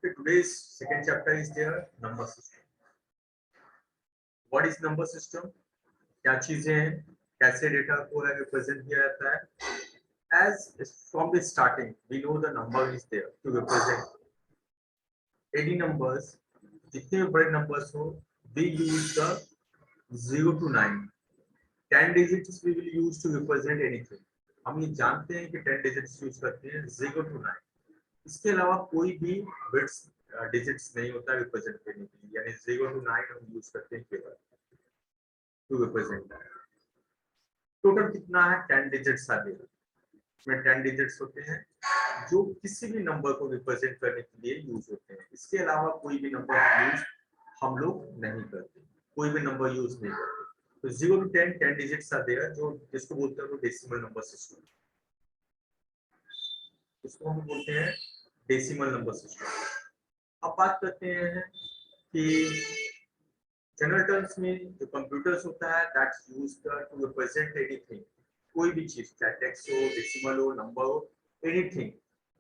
Okay, today's second chapter is there, number system. What is number system? क्या चीजें हैं, कैसे डेटा को है रिप्रेजेंट किया जाता है? As from the starting, we know the number is there to represent any numbers. जितने भी बड़े numbers हो, we use the 0 to 9. 10 digits we will use to represent anything. हम ये जानते हैं कि 10 digits यूज करते हैं 0 to 9. इसके अलावा कोई भी बिट्स डिजिट्स नहीं होता रिप्रेजेंट करने के लिए, यानी 0 to 9 हम यूज करते हैं केवल टू रिप्रेजेंट दैट. टोटल कितना है? 10 डिजिट्स आते हैं. इसमें 10 डिजिट्स होते हैं जो किसी भी नंबर को रिप्रेजेंट करने के लिए यूज होते हैं. इसके अलावा कोई भी नंबर यूज हम लोग नहीं करते, कोई भी नंबर यूज नहीं करते. तो 0 to 10 10 डिजिट्स आते हैं, जो जिसको बोलते हैं वो डेसिमल नंबर सिस्टम. इसको हम बोलते हैं डेसिमल नंबर सिस्टम. अब बात करते हैं कि जनरल टर्म्स में जो कंप्यूटर्स होता है that's used to represent anything. कोई भी चीज, चाहे टेक्स्ट हो, डेसिमल हो, नंबर हो, anything,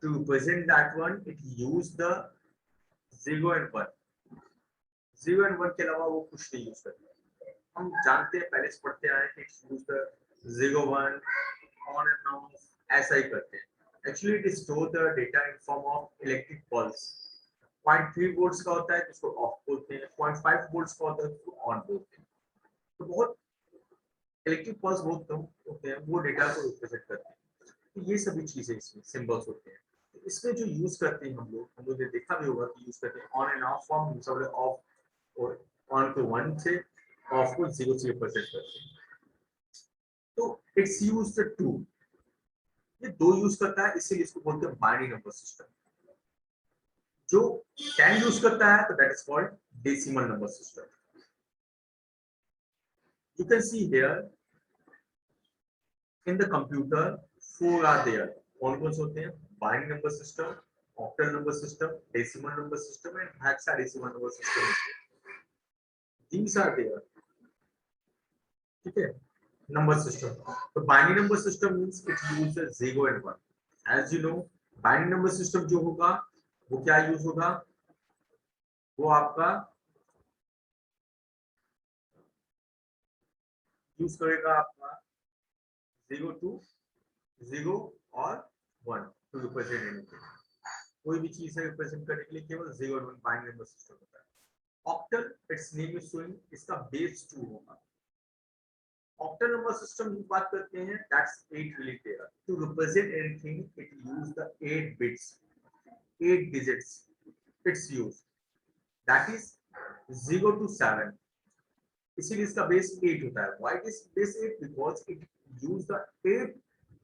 to represent that one it use the 0 and 1. 0 and 1 के अलावा वो कुछ नहीं यूज करते. हम जानते हैं, पहले से पढ़ते आए कि it's use the 0 1 on end of, ऐसा ही करते हैं. Actually, it stores the data in form of electric pulse. 0.3 volts का होता है जिसको ऑफ बोलते हैं, 0.5 volts का होता है जिसको ऑन बोलते हैं. तो बहुत इलेक्ट्रिक पल्स बहुत कम होते हैं, वो डेटा को रिप्रेजेंट करते हैं. तो ये सभी चीजें इसमें सिंबल्स होते हैं. तो इसमें जो यूज करते हैं हम लोग ने देखा भी होगा कि यूज करते हैं on end of form. Of और ऑन को 1 से, ऑफ को 0 से रिप्रेजेंट करते हैं. तो इट्स यूज्ड टू, ये 2 यूज करता है, इसीलिए इसको बोलते हैं बाइनरी नंबर सिस्टम. जो 10 यूज करता है तो that is called decimal number system. You can see here in the computer 4 are there. कौन से होते हैं? Binary number system, octal number system, decimal number system and hexadecimal number system. These are there. ठीक है, number system. So binary number system means it uses 0 and 1. As you know, binary number system जो होगा वो क्या use होगा? वो आपका use करेगा आपका 0 to 0 और 1 to represent anything. कोई भी चीज है रिप्रेजेंट करने के लिए केवल 0 और 1 binary number system होता है. Octal, its name is showing, इसका बेस 2 होगा. ऑक्टल नंबर सिस्टम की बात करते हैं, that's 8 really there. To represent anything it use the 8 bits, 8 digits it's used, that is 0 to 7. इसीलिए इसका बेस 8 होता है. Why is base 8? Because it use the 8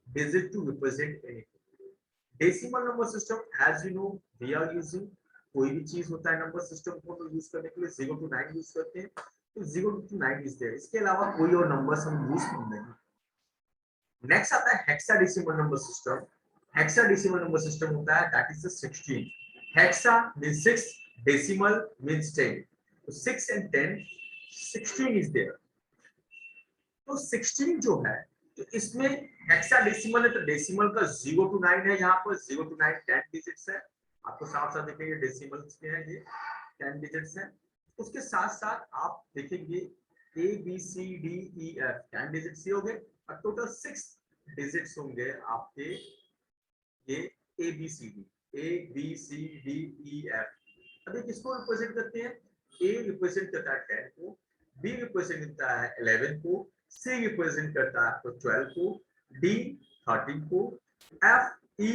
digit to represent anything. Decimal number system, as you know, we are using, कोई भी चीज होता है number system को यूज करने के लिए 0 to 9 यूज करते हैं. तो 0 to 9 इज देयर. इसके अलावा कोई और नंबर्स हम यूज नहीं. नेक्स्ट आता है hexadecimal number system. Hexadecimal number system होता है that is the 16. Hexa means 6, decimal means 10. तो 6 and 10, 16 इज देयर. तो 16 जो है, तो इसमें हेक्साडेसिमल है तो डेसिमल का 0 to 9 है. यहाँ पर 0 to 9 10 डिजिट्स है. आपको साफ साफ दिखेंगे डेसिमल्स के हैं, ये 10 डिजिट्स है. उसके साथ साथ आप देखेंगे A B C D E F 10 digits हो गए और टोटल 6 डिजिट्स होंगे आपके ये A B C D E F. अभी किसको रिप्रेजेंट करते हैं? A रिप्रेजेंट करता है 10 को, B रिप्रेजेंट करता है 11 को, C रिप्रेजेंट करता है 12 को, D 13 को, F E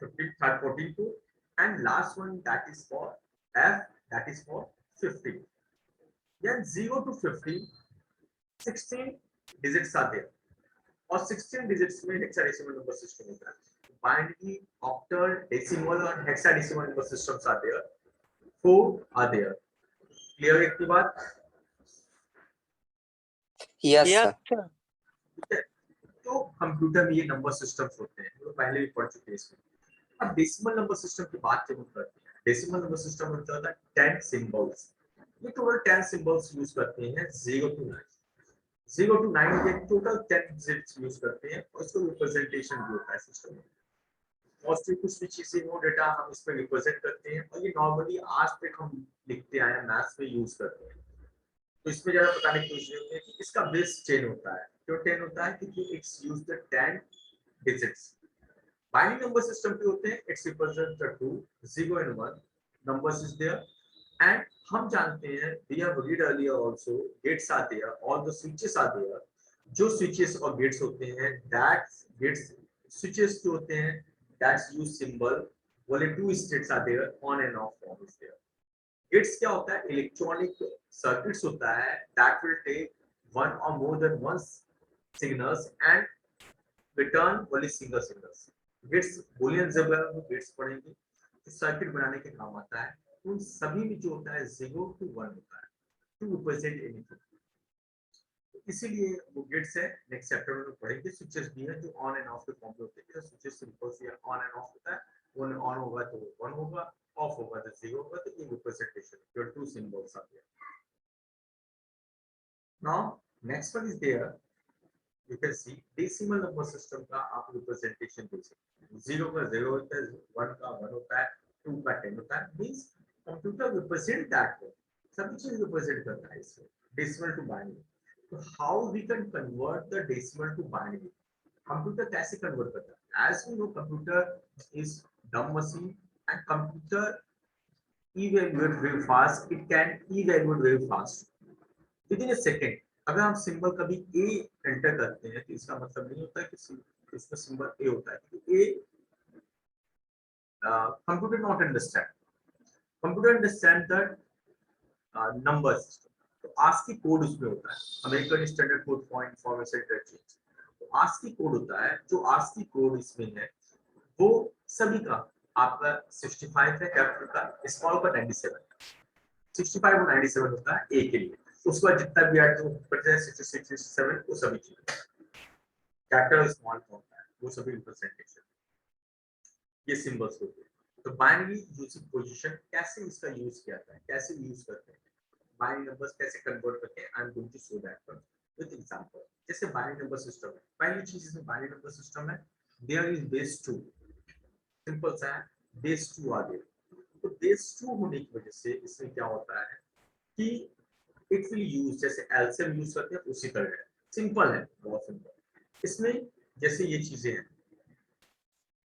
14 को, and last one that is for F, that is for 15. Then 0 to 15, 16 digits are there. और 16 digits में हेक्साडेसिमल नंबर सिस्टम होता है. बाइनरी, ऑक्टल, डेसिमल और hexadecimal number systems are there. 4 are there. Clear है की बात? Yes, sir. तो computer में ये नंबर सिस्टम्स होते हैं, तो पहले भी पढ़ चुके हैं इसमें. अब डेसिमल नंबर सिस्टम की बात जब हम करते हैं, डेसिमल नंबर सिस्टम में होता है 10 सिंबल्स. ये टोटल 10 सिंबल्स यूज करते हैं 0 to 9. 0 to 9 के टोटल 10 डिजिट्स यूज करते हैं और इसको रिप्रेजेंटेशन भी होता है सिस्टम में. पॉजिटिव कुछ भी चीजें वो डेटा हम इस पे रिप्रेजेंट करते हैं और ये नॉर्मली आज तक हम लिखते आए हैं, मैथ्स में यूज करते हैं। तो इसमें जरा बताने की कोशिश करते हैं कि इसका बेस 10 होता है। क्यों 10 होता है? क्योंकि it's use the 10 digits. Binary number system पे होते हैं, it's represent the 2 0 and 1 numbers is there, and हम जानते हैं we have read earlier also gates are there, all the switches are there। जो switches और gates होते हैं, that gates switches जो होते हैं that's use symbol, वाले two states are there, on and off form is there। gates क्या होता है? इलेक्ट्रॉनिक सर्किट्स होता है that will take one or more than one signals and return only single signals। Gates Boolean जब हम gets पढ़ेंगे तो सर्किट बनाने के काम आता है। उन सभी में जो होता है 0 to 1 होता है, टू रिप्रेजेंट एनीथिंग। इसीलिए वो गेट्स है, नेक्स्ट चैप्टर में पढ़ेंगे। स्विचेस भी है जो ऑन एंड ऑफ के फॉर्म में होते हैं। स्विचेस सिंपल से ऑन एंड ऑफ होता है, वन ऑन होगा तो 1 होगा, ऑफ होगा तो 0 होगा। तो ये representation your two symbols are there. Now next one is there, you can see decimal number system का आप रिप्रेजेंटेशन दे सकते हैं। 0 का 0 होता है, 1 का 1 होता है, 2 का 10 होता है। Means computer represent that way, सभी चीज रिप्रेजेंट करता है इसमें डेसिमल टू बाइनरी। तो how we can convert the decimal to binary? Computer कैसे कन्वर्ट करता है? As we know computer is dumb machine and computer evaluate very fast, it can evaluate very fast within a second। अगर हम symbol कभी ए enter करते हैं तो इसका मतलब नहीं होता है कि इसमें सिंबल ए होता है, क्योंकि a computer not understand, computer understand the number system. तो आस्की कोड उसमें होता है, American standard code for information interchange. तो आस्की कोड होता है, जो आस्की कोड इसमें है वो सभी का आपका 65 है, कैपिटल का, स्मॉल का 97, 65 और 97 होता है ए के लिए। उसके बाद जितना भी ऐड करते हैं 66 67 वो सभी चीजें कैपिटल स्मॉल फॉर्म है, वो सभी रिप्रेजेंटेशन ये सिंबल्स होते हैं। तो बाइनरी यूजिंग पोजीशन कैसे इसका यूज किया जाता है, कैसे यूज करते हैं, बाइनरी नंबर्स कैसे कन्वर्ट करते हैं, I am going to show that with example. जैसे बाइनरी नंबर सिस्टम है, पहली चीज इसमें बाइनरी नंबर सिस्टम है, देयर इज बेस 2, सिंपल सा है, बेस 2 आ गया। तो बेस 2 होने की वजह से इसमें क्या होता है कि इट विल यूज, जैसे एलसीएम यूज करते हैं उसी तरह है, सिंपल है, बहुत सिंपल। इसमें जैसे ये चीजें हैं,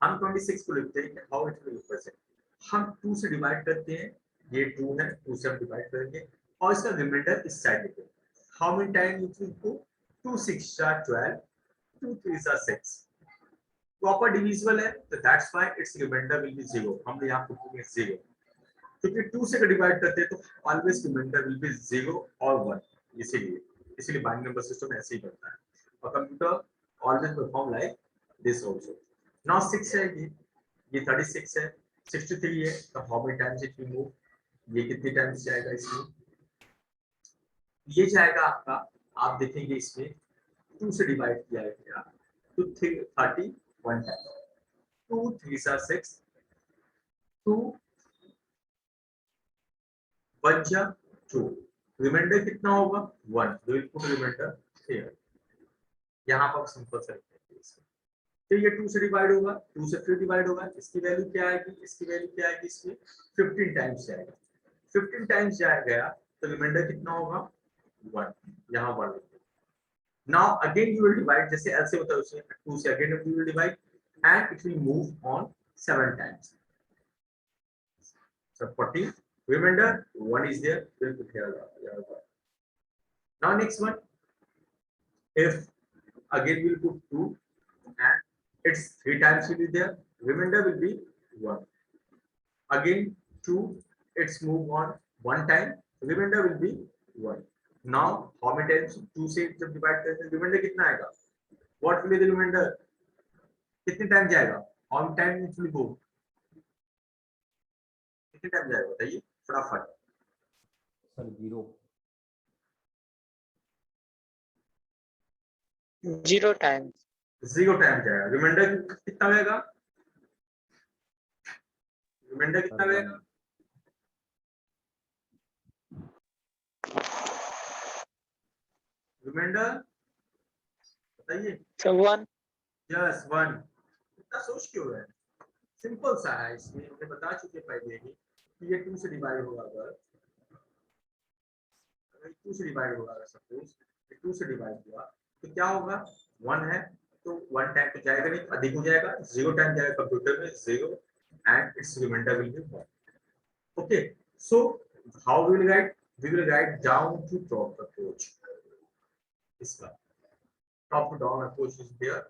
हम 26 को लिखते हैं, हाउ इट विल रिप्रेजेंट, हम 2 से डिवाइड करते हैं, ये 2 है, 2 से हम डिवाइड करेंगे और इसका रिमाइंडर इस साइड लिखेंगे। How many time it will go, 2 6 are 12, 2 3 are 6, proper divisible है, तो that's why it's reminder will be 0। हम यहां पे लिखेंगे 0, क्योंकि 2 से डिवाइड करते हैं तो ऑलवेज रिमाइंडर विल बी 0 और 1, इसीलिए बाइनरी नंबर सिस्टम ऐसे ही बनता है और computer always perform like this also. Now 6 है, ये 36 है, 63 है, तो how many times it will move, ये कितने टाइम्स जाएगा इसमें, ये जाएगा आपका, आप देखेंगे इसमें 2 से डिवाइड किया गया तो 31 टाइम, 2 3 are 6, 2 1 जा 2, रिमाइंडर कितना होगा 1, तो विल पुट रिमाइंडर हियर, यहां पर सिंपल सा लिखेंगे इसमें। तो ये 2 से डिवाइड होगा, 2 से फिर डिवाइड होगा, इसकी वैल्यू क्या आएगी, इसकी वैल्यू क्या आएगी, इसमें 15 टाइम्स जाएगा, 15 टाइम्स जाएगा तो रिमाइंडर कितना होगा 1, यहां 1 लिखेंगे। Now again you will divide, जैसे एल से होता है उसे 2 से again you will divide and it will move on 7 times, so 40, remainder 1 is there, we'll put here. Now next one, if again we'll put 2 and it's 3 times will be there, remainder will be 1, again 2, it's move on 1 time, remainder will be 1। now how many times 2 से जब divide करते हैं reminder कितना आएगा, what will be the remainder, कितने time जाएगा, how many time it will go, कितने time जाएगा बताइए फटाफट। सर 0 टाइम्स, 0 टाइम जाएगा, रिमाइंडर कितना रहेगा, रिमाइंडर कितना रहेगा, रिमाइंडर बताइए। so 1, यस 1, इतना सोच क्यों रहे हैं, सिंपल सा है, इसमें हमने बता चुके पहले ही कि ये 2 से डिवाइड होगा, अगर 2 से डिवाइड होगा, अगर सपोज 2 से डिवाइड हुआ तो क्या होगा, 1 है तो 1 टाइम तो जाएगा नहीं, अधिक हो जाएगा, 0 टाइम जाएगा कंप्यूटर में 0 and it's reminder will be 1. Okay, so how we will write? We will write down to top approach. इसका top to down approach is there.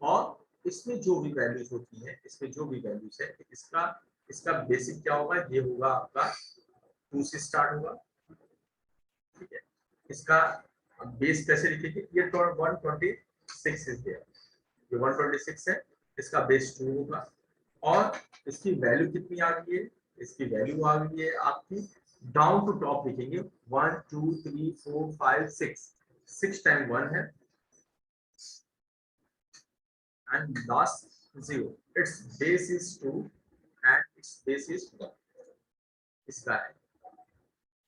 और इसमें जो भी वैल्यूज होती हैं, इसमें जो भी वैल्यूज है, इसका बेसिक क्या होगा, ये होगा आपका 2 से स्टार्ट होगा, ठीक है. इसका बेस कैसे लिखेंगे, ये 126 इज देयर, ये 126 है, इसका बेस 2 होगा, और इसकी वैल्यू कितनी आ गई है, इसकी वैल्यू आ गई है आपकी, डाउन टू टॉप लिखेंगे 1 2 3 4 5 6 टाइम 1 है, and last 0, its base is 2 and its base is 1, इसका है.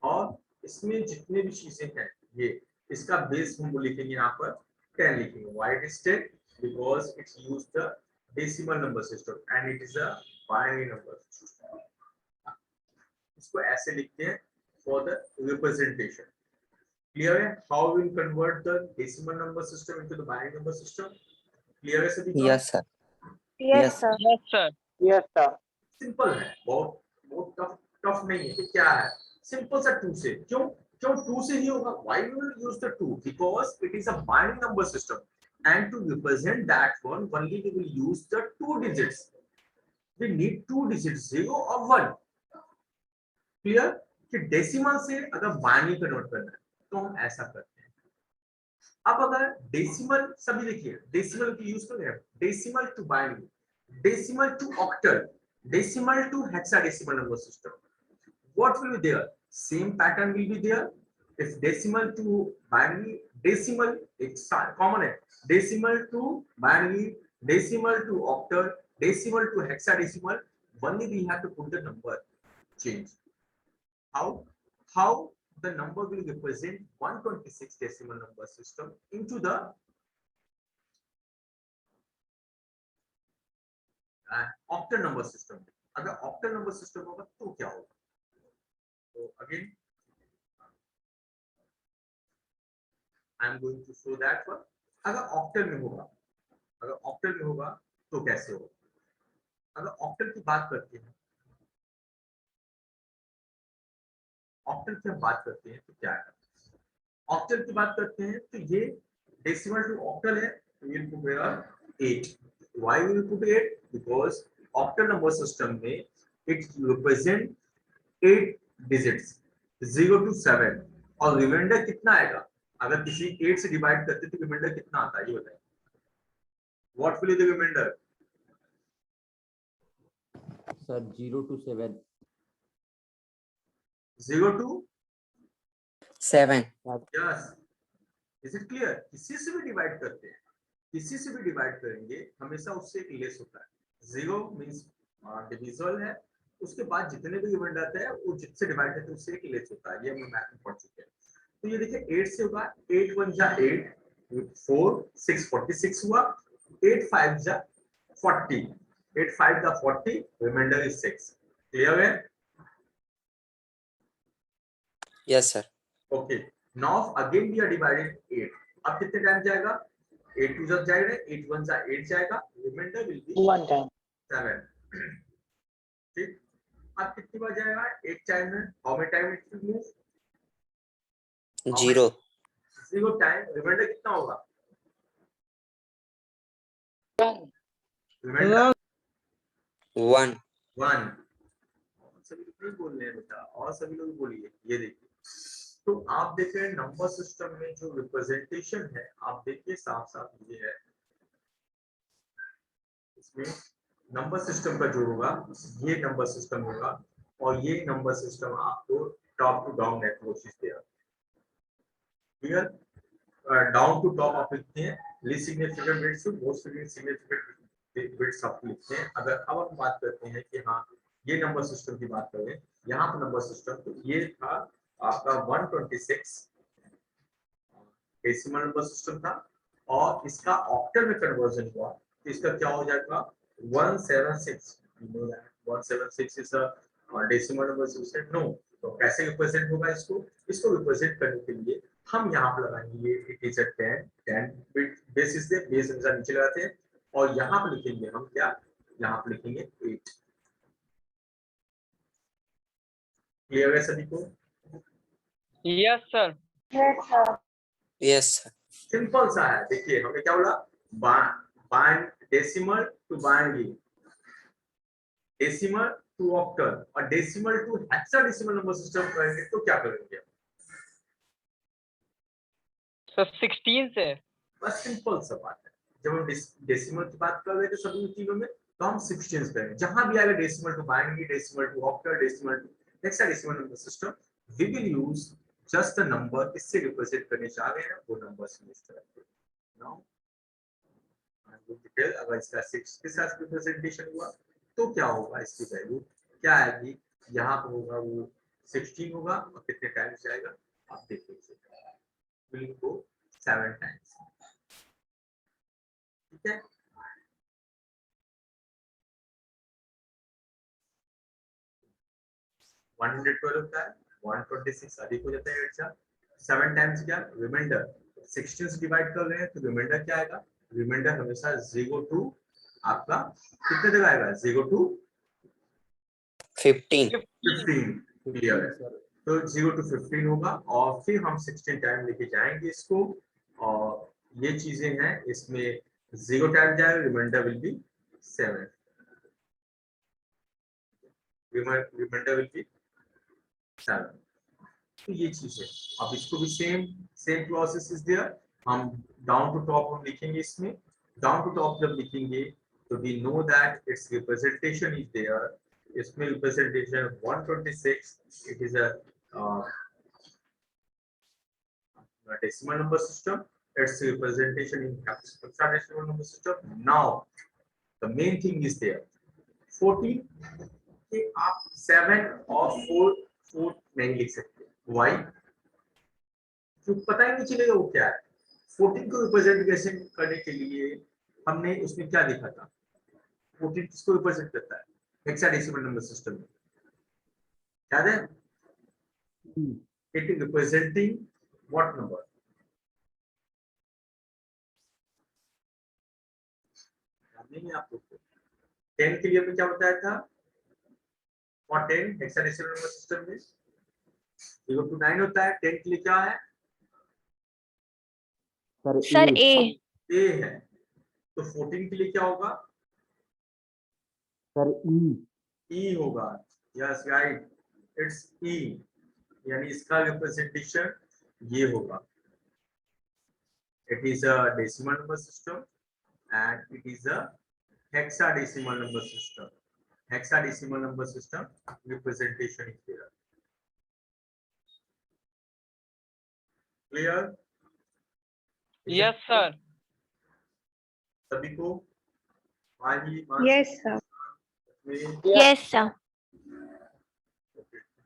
और इसमें जितने भी चीजें हैं, ये इसका बेस हम लिखेंगे यहाँ पर 10 लिखेंगे. Why it is 10? Because it's used the decimal number system and it is a binary number system. इसको ऐसे लिखते हैं for the representation. Clear है? How we will convert the decimal number system into the binary number system? Clear है सभी को? Yes, sir. Yes, sir. Yes, sir. Yes, sir. Simple है, बहुत टफ नहीं है. क्या है, सिंपल सा 2 से, क्यों 2 से ही होगा. Why we will use the 2? Because it is a binary number system and to represent that one only we will use the 2 digits. We need 2 digits, 0 और 1. क्लियर कि डेसिमल से अगर बाइनरी कन्वर्ट करना है तो हम ऐसा करते हैं. अब अगर डेसिमल, सभी देखिए डेसिमल की यूज करें, decimal to binary, decimal to octal, decimal to hexadecimal number system, what will be there? Same pattern will be there. If decimal to binary, decimal it's common है, decimal to binary, decimal to octal, decimal to hexadecimal, only we have to put the number change. How the number will represent 126 decimal number system into the octal number system. अगर octal number system होगा तो क्या होगा? So again, I am going to show that one. अगर octal में होगा तो कैसे होगा? अगर octal की बात करते हैं, ऑक्टल की हम बात करते हैं तो क्या है, ऑक्टल की बात करते हैं तो ये डेसिमल टू ऑक्टल है, तो we will put here 8. Why we will put 8? Because octal number system में it represent 8 digits 0 to 7 और रिमाइंडर कितना आएगा, अगर किसी 8 से डिवाइड करते तो रिमाइंडर कितना आता है ये बताइए. What will be the remainder? Sir, 0 to 7. 0 to 7. yes. Is it clear? किसी से भी डिवाइड करते हैं, किसी से भी डिवाइड करेंगे हमेशा उससे एक लेस होता है. 0 मींस डिविजिबल है, उसके बाद जितने भी रिमाइंडर आते हैं वो जिससे डिवाइड करते हैं उससे एक लेस होता है. ये हम मैथ में पढ़ चुके हैं. तो ये देखिए 8 से होगा, 8 1 जा 8, 4 6 46 हुआ, 8 5 जा 40, 8 5 जा 40, रिमाइंडर इज 6. क्लियर है? Yes, sir. Okay. Now again we are divided 8. अब कितने टाइम जाएगा? 8 2 जा जाएगा, 8 1 जा 8 जाएगा, रिमाइंडर विल बी 1 time. 7. ठीक. अब कितनी बार जाएगा? 8 टाइम में. How many time it will move? 0. 0 time. Reminder कितना होगा? 1. रिमाइंडर 1. 1. सभी लोग नहीं बोल रहे हैं बेटा, और सभी लोग बोलिए. ये देखिए, तो आप देख रहे हैं नंबर सिस्टम में जो रिप्रेजेंटेशन है, आप देखिए साफ साफ ये है. इसमें नंबर सिस्टम का जो होगा ये नंबर सिस्टम होगा, और ये नंबर सिस्टम आपको टॉप टू डाउन अप्रोच देगा. क्लियर? डाउन टू टॉप आप लिखते हैं, least significant bits to most significant bits आप लिखते हैं. अगर अब हम बात करते हैं कि हाँ ये नंबर सिस्टम की बात करें, यहाँ पर नंबर सिस्टम, तो ये था आपका 126 डेसिमल नंबर सिस्टम था, और इसका ऑक्टल में कन्वर्जन हुआ तो इसका क्या हो जाएगा 176 we know that 176 is a decimal number system. No, तो कैसे रिप्रेजेंट होगा इसको रिप्रेजेंट करने के लिए हम यहाँ पर लगाएंगे it is a 10 bit base is they base अनुसार नीचे लगाते हैं और यहाँ पर लिखेंगे हम क्या, यहाँ पर लिखेंगे 8। क्लियर है सभी को? Yes, sir. Yes, sir. Yes, sir. Simple सा है, देखिए हमने क्या बोला, decimal to binary, decimal to octal और decimal to hexadecimal number system करेंगे तो क्या करेंगे? So 16 से बस सिंपल सा बात है। जब हम डेसिमल की बात कर रहे थे सभी चीजों में तो हम 16 करेंगे। जहां भी आएगा decimal to binary, decimal to octal, decimal to hexadecimal number system, we will use just the number इससे रिप्रेजेंट करने चाह रहे हैं वो नंबर्स यूज करेंगे। नाउ डिटेल अगर इसका 6 के साथ रिप्रेजेंटेशन हुआ तो क्या होगा, इसकी वैल्यू क्या आएगी, यहाँ पर होगा वो 16 होगा और कितने टाइम्स जाएगा आप देख लीजिए, विल गो 7 टाइम्स। ठीक है, वन 112 होता है, 126 अधिक हो जाता है 8 से 7 टाइम्स क्या रिमाइंडर 16 से डिवाइड कर रहे हैं तो रिमाइंडर क्या आएगा, रिमाइंडर हमेशा 0 टू आपका कितने तक आएगा, 0 टू 15. 15। क्लियर है, तो 0 टू 15 होगा और फिर हम 16 टाइम लेके जाएंगे इसको और ये चीजें हैं इसमें 0 टाइम जाएगा, remainder will be 7, remainder will be 7। तो ये चीज है। अब इसको भी सेम प्रोसेस इज देयर, हम डाउन टू टॉप हम लिखेंगे, इसमें डाउन टू टॉप जब लिखेंगे तो we know that its representation is there, इसमें representation 126 it is a decimal number system, its representation in hexadecimal number system. Now the main thing is there 14 कि आप 7 और 4 नहीं लिख सकते, why? तो पता ही नहीं चलेगा वो क्या है। 14 को रिप्रेजेंट कैसे करने के लिए हमने उसमें क्या देखा था, 14 किसको रिप्रेजेंट करता है हेक्साडेसिमल नंबर सिस्टम में, याद है? It is representing what number, नहीं आप लोग 10 के लिए मैं क्या बताया था, और 10 हेक्साडेसिमल नंबर सिस्टम में 0 to 9 होता है, 10 के लिए क्या है Sir, A. ए है, तो 14 के लिए क्या होगा Sir, E. ई होगा, यस राइट इट्स ई, यानी इसका रिप्रेजेंटेशन ये होगा, it is a decimal number system and it is a hexadecimal number system, hexadecimal number system representation is there. Clear? Yes, sir. सभी को Yes, sir. में Yes, sir.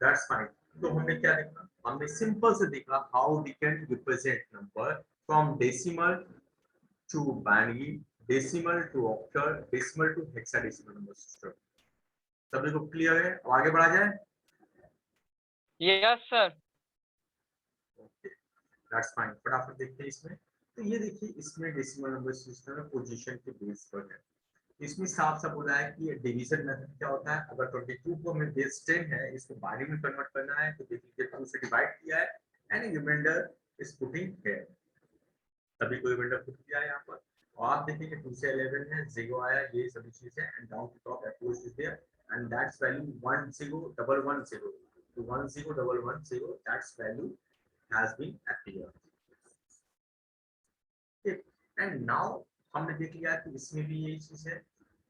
that's fine. तो हमने क्या देखा, हमने सिंपल से देखा how we can represent number from decimal to binary, decimal to octal, decimal to hexadecimal number system. सभी को क्लियर है? अब आगे बढ़ा जाए? Yes, sir. Okay that's fine, फटाफट देखते हैं इसमें। तो ये देखिए इसमें डेसिमल नंबर सिस्टम में पोजीशन के बेस पर है, इसमें साफ साफ बोला है कि डिवीजन मेथड क्या होता है, अगर 22 को हमें बेस 10 है इसको बाइनरी में कन्वर्ट करना है तो देखिए 2 से डिवाइड किया है and reminder is putting here, सभी को रिमाइंडर पुट किया है यहाँ पर और आप देखेंगे 2 से 11 है, 0 आया, ये सभी चीजें and down to top approach is there and that's value 10110 to 10110, that's value has been appeared. Okay. And now हमने देख लिया कि इसमें भी यही चीज है,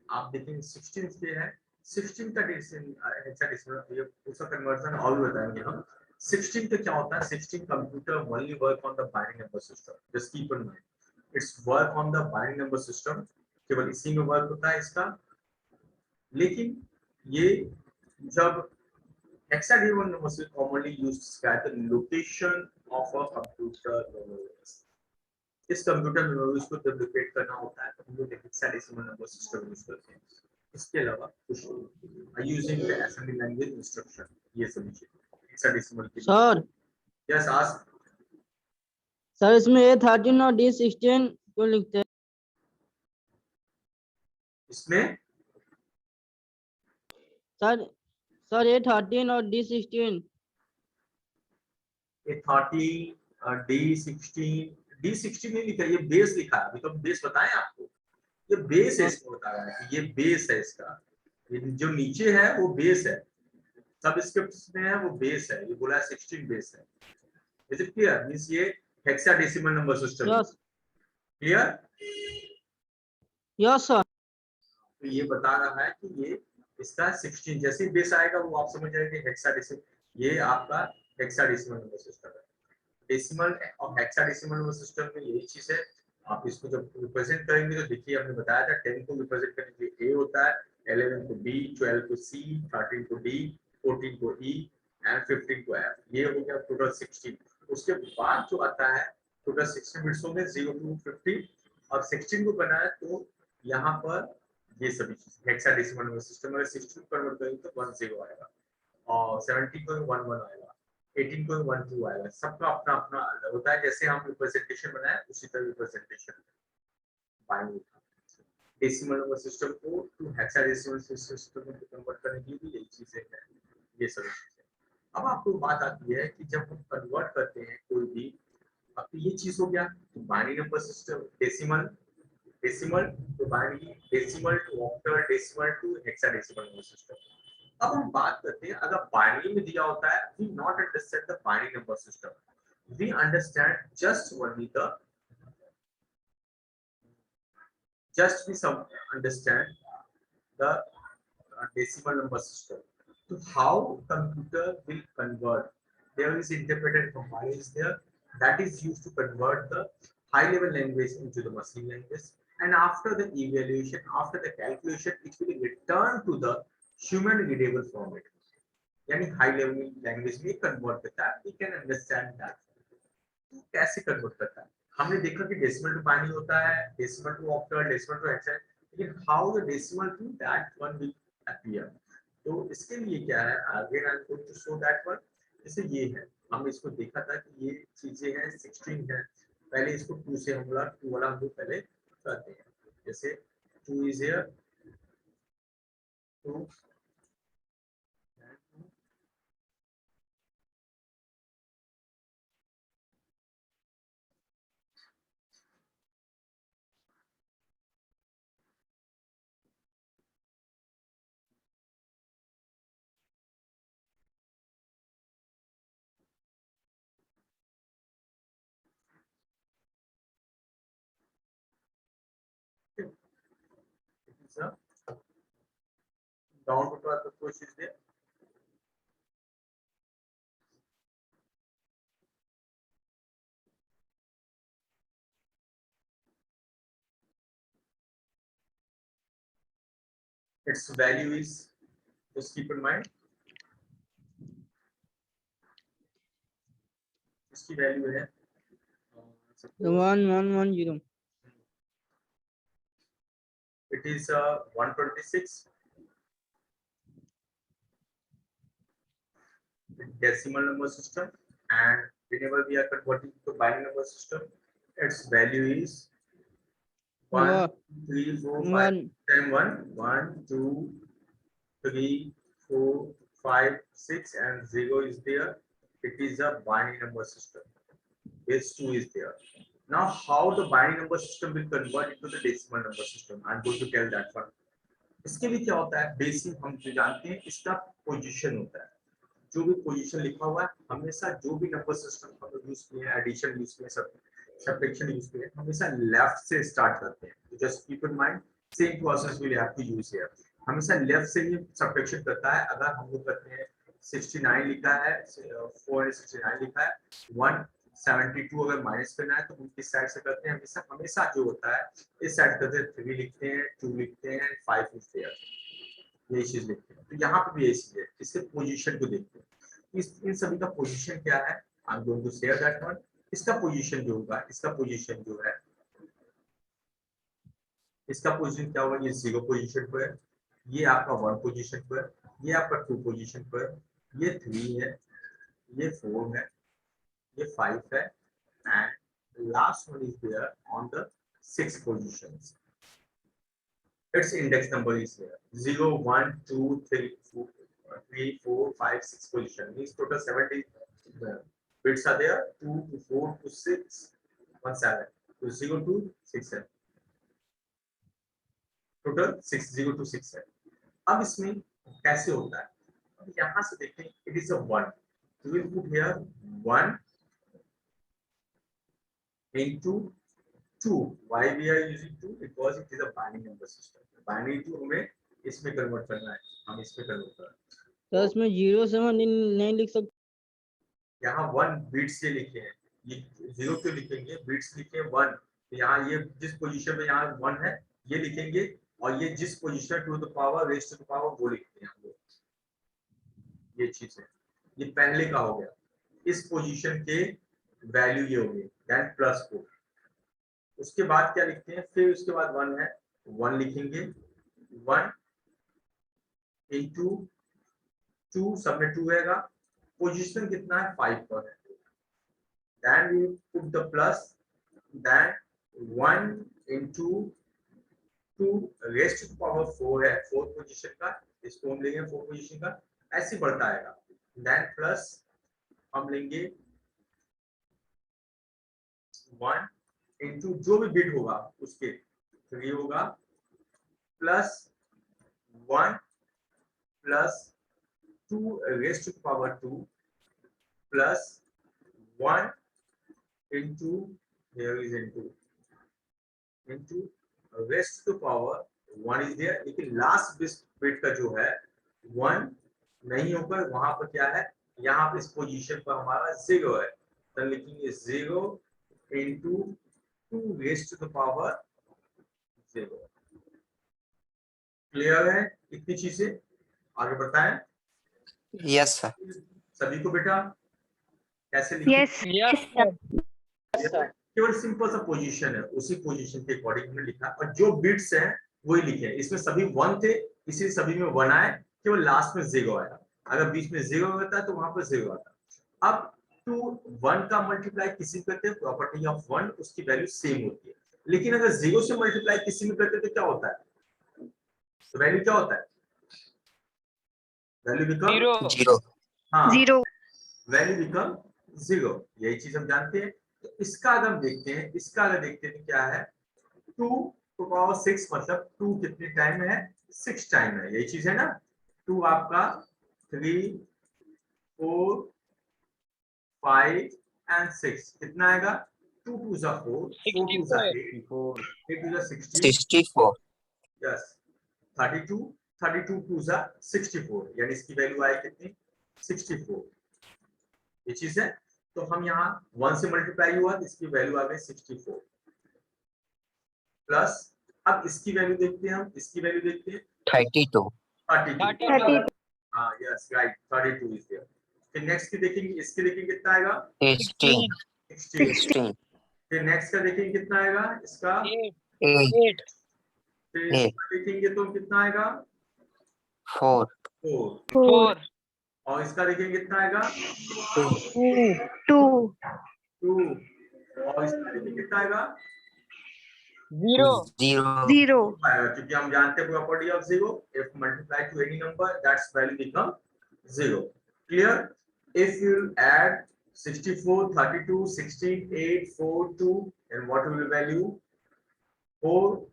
आप देखेंगे 16 पे है, 16 का हेक्साडेसिमल ये उसका कन्वर्जन और बताएंगे हम। 16 पे क्या होता है, 16 computer only work on the binary number system, just keep in mind it's work on the binary number system, केवल इसी में वर्क होता है इसका। लेकिन ये जब hexadecimal number is commonly used to describe the location of a computer memory. इस कंप्यूटर मेमोरीज को जब लोकेट करना होता है तो हम लोग हेक्साडेसिमल नंबर सिस्टम यूज करते हैं। इसके अलावा कुछ using the assembly language instruction, ये सभी चीजें हेक्साडेसिमल के सर यस आस्क। सर इसमें A13 और D16 क्यों लिखते हैं? इसमें सर A13 और D16 A13 D16 नहीं लिखा, ये बेस लिखा है। अभी तो बेस बताएं आपको, ये बेस है, इसको बता रहा है कि ये बेस है इसका, ये जो नीचे है वो बेस है, सब स्क्रिप्ट्स में है वो बेस है, ये बोला है 16 बेस है। Is it clear? मींस ये hexadecimal number system. Yes clear? Yes sir. तो ये बता रहा है कि ये इसका 16 जैसे बेस आएगा वो आप समझ जाएंगे हेक्साडेसिमल, ये आपका हेक्साडेसिमल नंबर सिस्टम है। डेसिमल और हेक्साडेसिमल नंबर सिस्टम में यही चीज है। आप इसको जब रिप्रेजेंट करेंगे तो देखिए हमने बताया था 10 को रिप्रेजेंट करने के लिए A होता है, 11 को B, 12 को C, 13 को D, 14 को E एंड 15 को F। ये हो गया टोटल 16। उसके बाद जो आता है टोटल 16 बिट्स होंगे 0 to 15, और 16 को बनाया तो यहाँ पर ये सभी चीज हेक्साडेसिमल नंबर सिस्टम में 16 कन्वर्ट करेंगे तो 10 आएगा, और 17 को 11 आएगा, 18 को 12 आएगा। सबका अपना अपना अलग होता है, जैसे हम रिप्रेजेंटेशन बनाए उसी तरह रिप्रेजेंटेशन बाइनरी का। डेसिमल नंबर सिस्टम को टू हेक्साडेसिमल सिस्टम में कन्वर्ट करने के लिए भी यही चीजें हैं, ये सभी चीजें। अब आपको बात आती है कि जब हम कन्वर्ट करते हैं कोई भी, अब तो ये चीज हो गया binary number system, decimal decimal to binary, decimal to octal, decimal to hexadecimal number system. अब हम बात करते हैं अगर बाइनरी में दिया होता है, we not understand the binary number system, we understand just only the just we some understand the decimal number system. So how computer will convert, there is interpreted compiler is there that is used to convert the high level language into the machine language, and after the evaluation, after the calculation, it will return to the human readable format, यानी high level language में convert करता है। We can understand that. कैसे convert करता है? हमने देखा कि डेसिमल टू बाइनरी होता है, decimal to octal, decimal to hexa, लेकिन how the decimal to that one will appear. तो इसके लिए क्या है, again I am going to show that one. जैसे ये है, हमने इसको देखा था कि ये चीजें हैं 16 है, पहले इसको 2 से हम लोग 2 वाला हम लोग पहले करते हैं। जैसे 2 is here, 2 is a down to the push is there. Its value is, just keep in mind, इसकी वैल्यू है 1110 it is 126 decimal number system, and whenever we are converting to binary number system, its value is 1 3 4 5 10 1 2 3 4 5 6 and 0 is there. It is a binary number system. Base 2 is there. Now how the binary number system will convert into the decimal number system, I'm going to tell that one. इसके लिए क्या होता है, basic हम जो जानते हैं इसका पोजीशन होता है। जो भी पोजीशन लिखा हुआ है, हमेशा जो भी नंबर सिस्टम हम यूज किए हैं, एडिशन यूज किए, सबट्रैक्शन यूज किए, हमेशा लेफ्ट से स्टार्ट करते हैं। तो just keep in mind same process will have to use here. हमेशा लेफ्ट से ही सबट्रैक्शन करता है। अगर हम लोग करते हैं 69 लिखा है, 469 लिखा है, 172 अगर माइनस करना है तो हम किस साइड से करते हैं, हमेशा हमेशा जो होता है इस साइड करते हैं। 3 लिखते हैं, 2 लिखते हैं, 5 लिखते हैं, ये चीज लिखते हैं। तो यहाँ पे भी यही चीज है, इसके पोजीशन को देखते हैं। इन सभी का पोजीशन क्या है, I am going to share that one. इसका पोजीशन जो होगा, इसका पोजीशन जो है, इसका पोजीशन क्या होगा, ये 0 पोजीशन पे है। ये आपका 1 पोजीशन पर, ये आपका 2 पोजीशन पर, ये 3 है, ये 4 है, ये 5 है, and last one is there on the 6 positions. Its index number is here 0, 1, 2, 3, 4, 3, 4, 5, 6 position. Means total 70 bits are there. 2 to 4 to 6, 1, 7 to 0 to 6 है. टोटल 60 to 6 है. अब इसमें कैसे होता है? अब यहाँ से देखते हैं, it is a 1. So we will put here 1 into 2. Why we are using 2? Because it is a binary number system. Binary 2 हमें इसमें कन्वर्ट करना है, हम इसमें कन्वर्ट कर रहे हैं. सर इसमें 0 नहीं लिख सकते? यहाँ 1 बिट्स से लिखे हैं, ये 0 क्यों लिखेंगे? बिट्स लिखे हैं 1, तो यहाँ ये जिस पोजीशन में यहाँ 1 है ये लिखेंगे, और ये जिस position to the power raise to the power वो लिखते हैं हम लोग. ये चीज है, ये पहले का हो गया. इस पोजीशन के वैल्यू ये हो गई, देन +4. उसके बाद क्या लिखते हैं? फिर उसके बाद 1 है, 1 लिखेंगे. 1 into 2, सब में 2 रहेगा. पोजीशन कितना है? 5 पर है. Then we put the plus, then 1 into 2 raised to the power 4 है, 4 पोजीशन का, इसको हम लेंगे 4 पोजीशन का, ऐसे बढ़ता आएगा. Then प्लस हम लेंगे 1 into जो भी बिट होगा उसके 3 होगा, plus 1 plus 2 raised to the power 2 plus 1 into, here is into raised to the power 1 is there. लेकिन लास्ट बिट का जो है 1 नहीं होकर वहां पर क्या है? यहाँ पे इस पोजीशन पर हमारा 0 है, तो लिखेंगे 0 into 2 raised to the power 0. Clear है इतनी चीजें? आगे बढ़ाएं. Yes, sir. सभी को बेटा कैसे लिखें? Yes. Yes, sir. केवल सिंपल सा पोजीशन है, उसी पोजीशन के अकॉर्डिंग हमने लिखा, और जो बिट्स हैं वही लिखे. इसमें सभी 1 थे, इसी सभी में 1 आए, केवल लास्ट में 0 आया. अगर बीच में 0 होता है तो वहां पर 0 आता. अब 2 1 का मल्टीप्लाई किसी में करते हैं, प्रॉपर्टी ऑफ 1 उसकी वैल्यू सेम होती है. लेकिन अगर 0 से मल्टीप्लाई किसी में करते हैं तो क्या होता है? तो वैल्यू क्या होता है? Value become 0. हाँ, 0. Value become 0. यही चीज हम जानते हैं. तो इसका अगर हम देखते हैं, इसका अगर देखते हैं तो क्या है? 2 to power 6 मतलब 2 कितने टाइम है? 6 टाइम है. यही चीज है ना. 2 आपका 3 4 5 and 6 कितना आएगा? 2 2 is 4, 4 2 is 8, 8 2 is 16. 64. Yes, 32 32 2 is 64, यानी इसकी वैल्यू आई कितनी? 64. ये चीज है. तो हम यहाँ 1 से मल्टीप्लाई हुआ तो इसकी वैल्यू आ गई 64 प्लस. अब इसकी वैल्यू देखते हैं, हम इसकी वैल्यू देखते हैं 32. 32. हाँ यस राइट, 32 इज देयर. फिर नेक्स्ट की देखेंगे, इसके देखेंगे कितना आएगा? 16. 16. फिर नेक्स्ट का देखेंगे कितना आएगा? इसका 8. फिर इसका देखेंगे तो कितना आएगा? 4. 4. 4. और इसका देखेंगे कितना आएगा? 2. 2. और इसका देखेंगे कितना आएगा? 0. 0. क्योंकि हम जानते हैं property of 0, if multiplied to any number that's value become 0. Clear? If you add 64 32 16 8 4 2, and what will be value? 4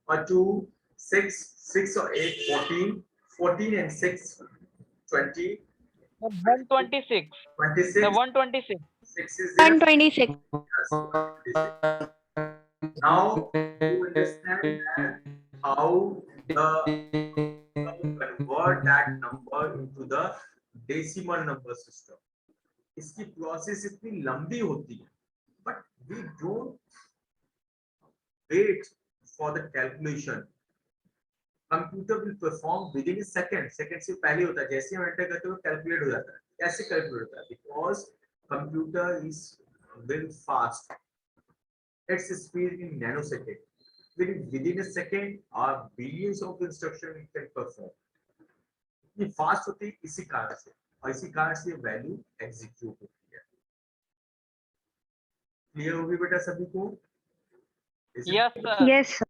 or 2 6 6 or 8 14 14 and 6 20 126. 26. The 126. 6 is there. 126. Yes, 126. Now you understand that how convert that number into the decimal number system. इसकी process इतनी लंबी होती है, but we don't wait for the calculation. Computer will perform within a second. Second से पहले होता है, जैसे हम एंटर करते हैं कैलकुलेट हो जाता है. कैसे कैलकुलेट होता है? Because computer is very fast. Its speed in nanosecond. within a second or billions of instruction it can perform. ये फास्ट होती है इसी कारण से, और इसी कारण से वैल्यू एग्जीक्यूट होती है। क्लियर होगी बेटा सभी को? Yes, sir. Yes, sir.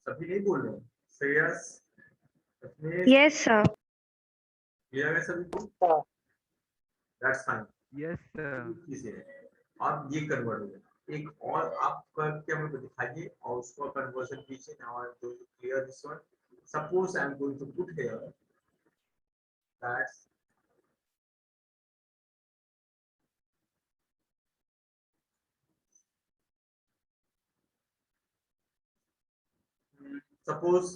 सभी नहीं बोल रहे हैं। Shreyas, Ratnesh, Yes, sir. Clear है सभी को? Sir. That's fine. Yes, sir. इसे अब ये कन्वर्ट हो गया। एक और आप करके हमें को दिखाइए और उसको कन्वर्जन कीजिए। Now I am going to clear this one. Suppose I am going to put here that's suppose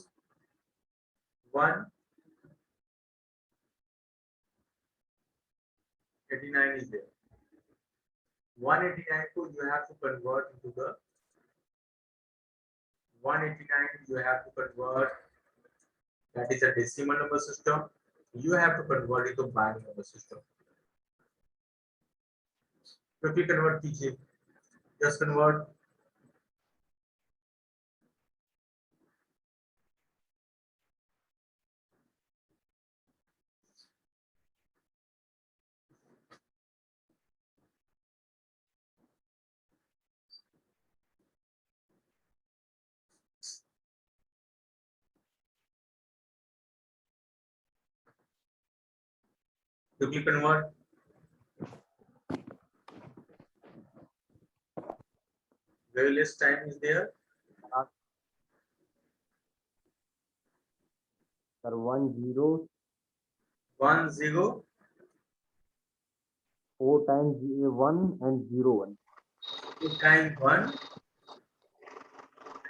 189 is there. 189 को you have to convert into the 189 you have to convert, that is a decimal number system. You have to convert it to binary number system. quickly convert कीजिए, just convert. quickly convert. Very less time is there. Sir, 10 10 4 times 1 and 01. 2 times 1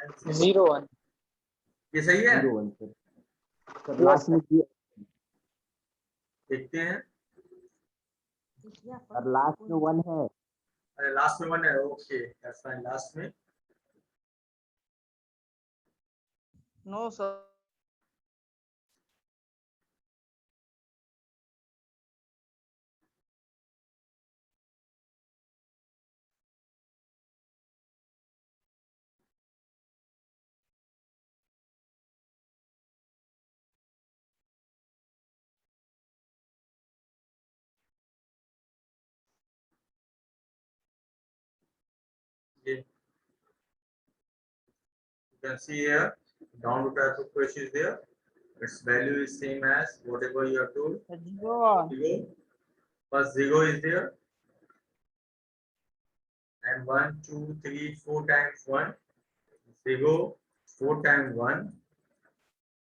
and 0 1. ये सही है? 01 sir. Sir, last में देखते हैं। sir, last में 1 है. अरे लास्ट में 1 है, ओके दैट्स फाइन। लास्ट में No, sir. ये you can see here download type of question is there. Its value is same as whatever you have told. 0 1. 0 first 0 is there, and 1 2 3 4 times 1 0, 4 times 1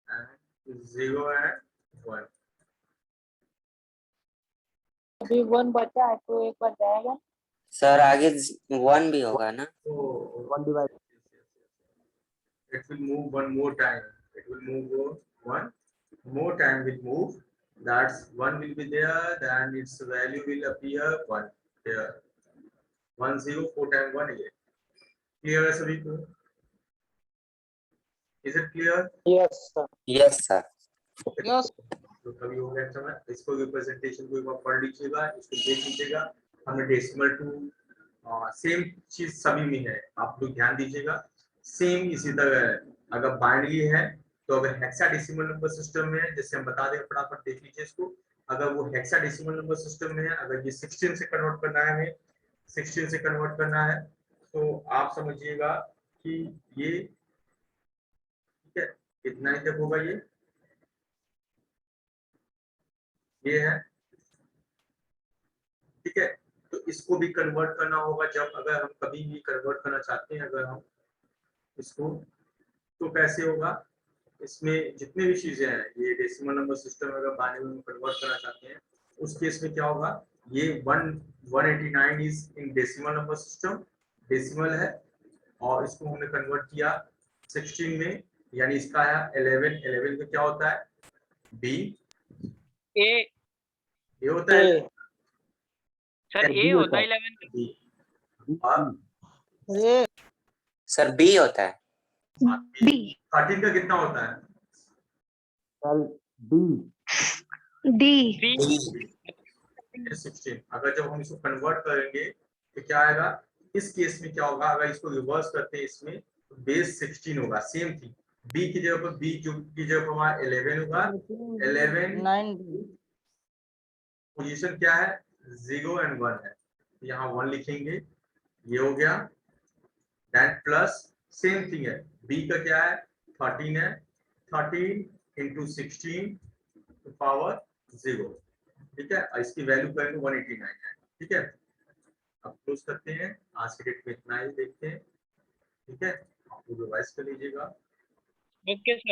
and 0 and 1. अभी 1 बचा है तो एक बार जाएगा। Sir आगे 1 भी होगा ना? So 1 divided. it will move one more time. It will move one more time. Will move. That's 1 will be there. Then its value will appear 1 here. 1 0 4 times 1 here. Clear है सभी को? Is it clear? Yes, sir. Yes sir. Yes. तो कभी हो गया समय इसको representation को एक बार पढ़ लीजिएगा, इसको देख लीजिएगा। हमने डेसिमल टू सेम चीज सभी में है, आप लोग ध्यान दीजिएगा। सेम इसी तरह है। अगर बाइनरी है तो अगर हेक्साडेसिमल नंबर सिस्टम में है, जैसे हम बता दें, फटाफट देख लीजिए इसको। अगर वो हेक्साडेसिमल नंबर सिस्टम में है, अगर ये 16 से कन्वर्ट करना है, हमें 16 से कन्वर्ट करना है, तो आप समझिएगा कि ये ठीक है, इतना ही तक होगा। ये है, ठीक है। तो इसको भी कन्वर्ट करना होगा। जब अगर हम कभी भी कन्वर्ट करना चाहते हैं अगर हम इसको, तो कैसे होगा? इसमें जितने भी चीजें हैं, ये डेसिमल नंबर सिस्टम अगर बाइनरी में कन्वर्ट करना चाहते हैं, उस केस में क्या होगा? ये 189 is in decimal number system, decimal है, और इसको हमने कन्वर्ट किया 16 में, यानी इसका है 11। 11 में क्या होता है? B A. ये होता है सर A होता है 11 का। बी, और A. सर बी होता है। B. 13 का कितना होता है? Sir, D. D. B. 16। अगर जब हम इसको कन्वर्ट करेंगे तो क्या आएगा? इस केस में क्या होगा, अगर इसको रिवर्स करते हैं इसमें तो बेस 16 होगा, सेम थिंग। बी की जगह पर बी की जगह पर हमारा 11 होगा। 11 9 पोजीशन क्या है, 0 एंड 1 है, यहाँ 1 लिखेंगे, ये हो गया। दैट प्लस सेम थिंग है, बी का क्या है 13 है, 13 इंटू 16 टू पावर 0, ठीक है। और इसकी वैल्यू करेंगे 189 है, ठीक है। अब क्लोज करते हैं, आज के डेट में इतना ही देखते हैं, ठीक है। आप लोग रिवाइज कर लीजिएगा। Okay sir.